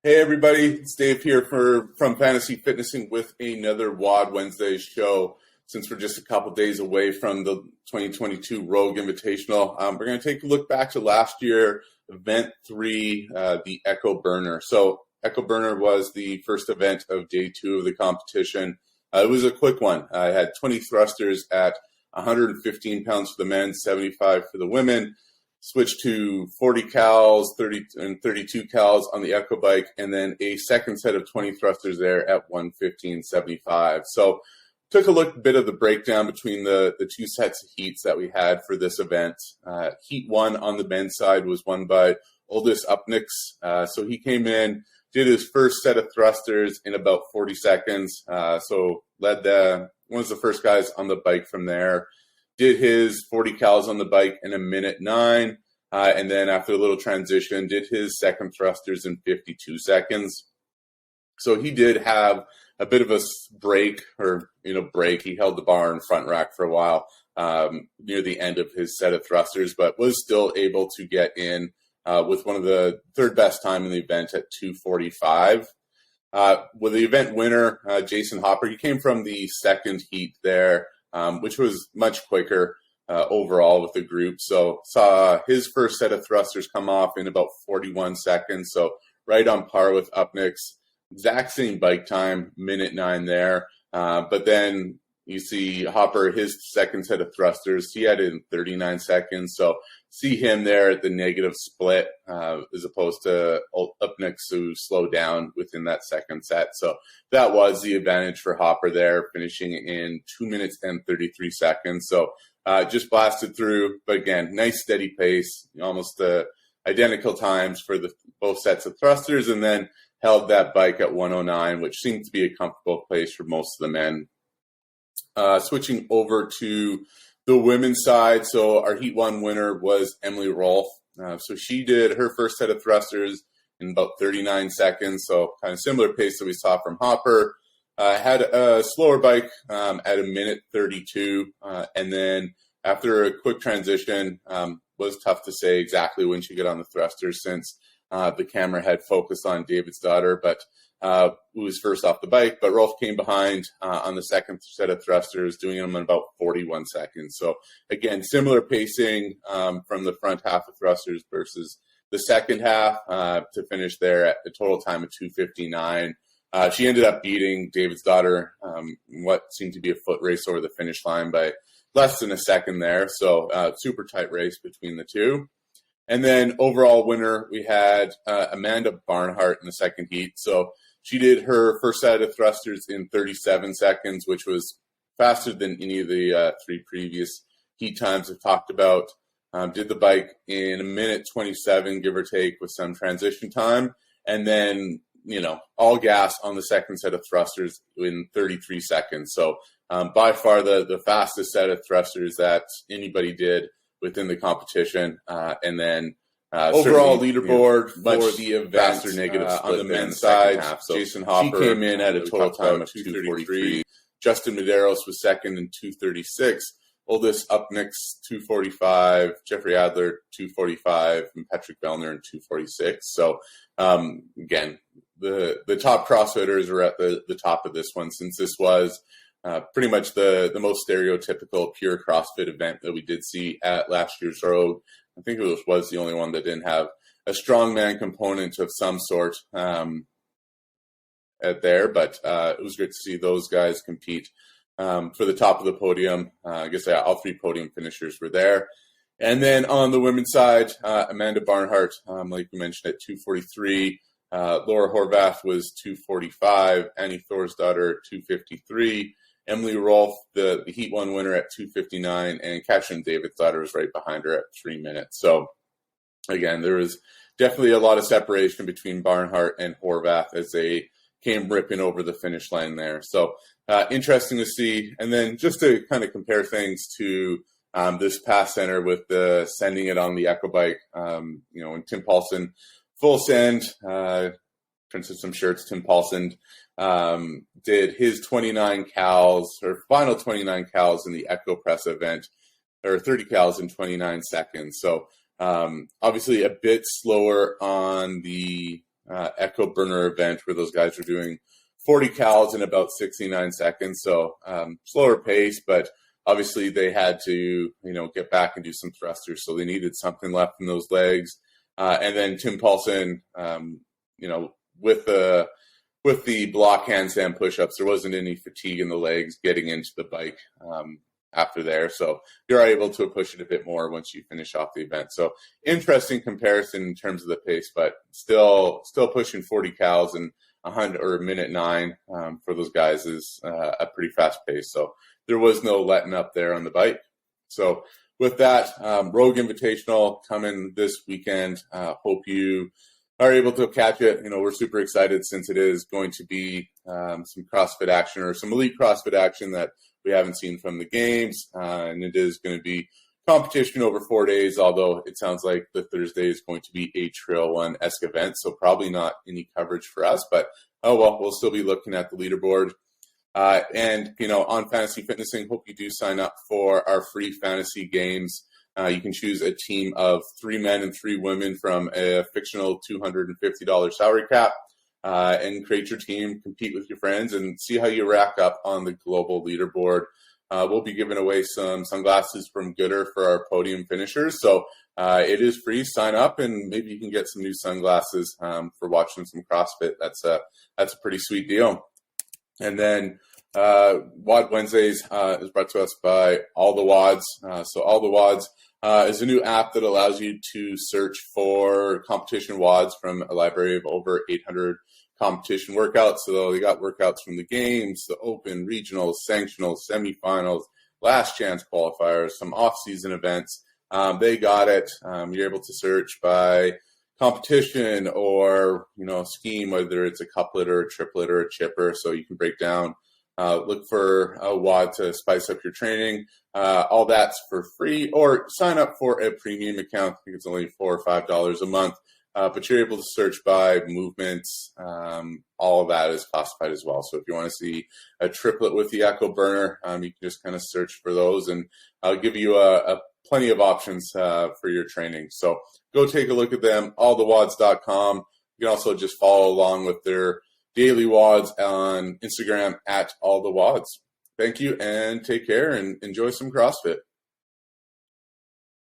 Hey everybody, it's Dave here from Fantasy Fitnessing with another WOD Wednesday show. Since we're just a couple days away from the 2022 Rogue Invitational, we're going to take a look back to last year, Event 3, the Echo Burner. So Echo Burner was the first event of Day 2 of the competition. It was a quick one. I had 20 thrusters at 115 pounds for the men, 75 for the women. Switched to 40 cals, 30 and 32 cals on the Echo bike, and then a second set of 20 thrusters there at 115.75. So took a bit of the breakdown between the two sets of heats that we had for this event. Heat 1 on the men's side was won by Oldest Upnix. So he came in, did his first set of thrusters in about 40 seconds. So led one of the first guys on the bike from there. Did his 40 cals on the bike in 1:09, and then after a little transition, did his second thrusters in 52 seconds. So he did have a bit of a break. He held the bar in front rack for a while near the end of his set of thrusters, but was still able to get in with one of the third best time in the event at 2:45. With the event winner, Jayson Hopper, he came from the second heat there, which was much quicker overall with the group. So saw his first set of thrusters come off in about 41 seconds. So right on par with Upnix. Exact same bike time, 1:09 there. But then you see Hopper, his second set of thrusters, he had it in 39 seconds. So see him there at the negative split as opposed to Upnix, who slowed down within that second set. So that was the advantage for Hopper there, finishing in 2 minutes and 33 seconds. So just blasted through, but again, nice steady pace, almost identical times for both sets of thrusters, and then held that bike at 1:09, which seemed to be a comfortable place for most of the men. Switching over to the women's side, so our Heat 1 winner was Emily Rolfe. So she did her first set of thrusters in about 39 seconds, so kind of similar pace that we saw from Hopper. Had a slower bike at 1:32, and then after a quick transition, was tough to say exactly when she got on the thrusters since the camera had focused on David's daughter, but who was first off the bike. But Rolfe came behind on the second set of thrusters, doing them in about 41 seconds. So again, similar pacing from the front half of thrusters versus the second half to finish there at a total time of 2:59. She ended up beating David's daughter, what seemed to be a foot race over the finish line by less than a second there. So super tight race between the two. And then overall winner, we had Amanda Barnhart in the second heat. So she did her first set of thrusters in 37 seconds, which was faster than any of the three previous heat times I've talked about. Did the bike in 1:27, give or take, with some transition time. And then, all gas on the second set of thrusters in 33 seconds. So by far the fastest set of thrusters that anybody did within the competition. And then overall leaderboard for the event, faster negative on the men's side. So Jayson Hopper, he came in at a total time of 2:33. Justin Medeiros was second in 2:36. Oldest Upnix, 2:45. Jeffrey Adler, 2:45. And Patrick Bellner in 2:46. So again, the top CrossFitters were at the top of this one, since this was pretty much the most stereotypical pure CrossFit event that we did see at last year's Rogue. I think it was the only one that didn't have a strongman component of some sort there, but it was great to see those guys compete for the top of the podium. I guess all three podium finishers were there. And then on the women's side, Amanda Barnhart, like we mentioned, at 2:43. Laura Horvath was 2:45. Annie Thorsdottir, 2:53. Emily Rolfe, the Heat 1 winner, at 2:59, and Katrin David's daughter was right behind her at 3 minutes. So again, there was definitely a lot of separation between Barnhart and Horvath as they came ripping over the finish line there. So interesting to see. And then just to kind of compare things to this past center with the sending it on the Echo bike, and Tim Paulson, full send, printed some shirts. Tim Paulson did his 29 cals, or final 29 cals in the Echo Press event, or 30 cals in 29 seconds. So obviously a bit slower on the Echo Burner event where those guys were doing 40 cals in about 69 seconds. So slower pace, but obviously they had to, get back and do some thrusters. So they needed something left in those legs. And then Tim Paulson, with the block handstand push-ups, there wasn't any fatigue in the legs getting into the bike after there. So you're able to push it a bit more once you finish off the event. So interesting comparison in terms of the pace, but still pushing 40 cals and 100 or a minute 9 for those guys is a pretty fast pace. So there was no letting up there on the bike. So with that, Rogue Invitational coming this weekend. Hope you are able to catch it. We're super excited since it is going to be some CrossFit action or some elite CrossFit action that we haven't seen from the games. And it is going to be competition over 4 days, although it sounds like the Thursday is going to be a Trail 1-esque event. So probably not any coverage for us, but we'll still be looking at the leaderboard. And on Fantasy Fitnessing, hope you do sign up for our free fantasy games. You can choose a team of 3 men and 3 women from a fictional $250 salary cap and create your team, compete with your friends, and see how you rack up on the global leaderboard. We'll be giving away some sunglasses from Gooder for our podium finishers. So it is free. Sign up, and maybe you can get some new sunglasses for watching some CrossFit. That's a pretty sweet deal. And then WOD Wednesdays is brought to us by All the WODs. So All the WODs is a new app that allows you to search for competition WODs from a library of over 800 competition workouts. So they got workouts from the games, the open, regionals, sanctionals, semifinals, last chance qualifiers, some off-season events. They got it. You're able to search by competition or, scheme, whether it's a couplet or a triplet or a chipper. So you can break down, look for a WOD to spice up your training. All that's for free, or sign up for a premium account. I think it's only $4 or $5 a month. But you're able to search by movements. All of that is classified as well. So if you want to see a triplet with the Echo Burner, you can just kind of search for those, and I'll give you plenty of options for your training. So go take a look at them, allthewods.com. You can also just follow along with their daily WODs on Instagram at allthewods. Thank you, and take care, and enjoy some CrossFit.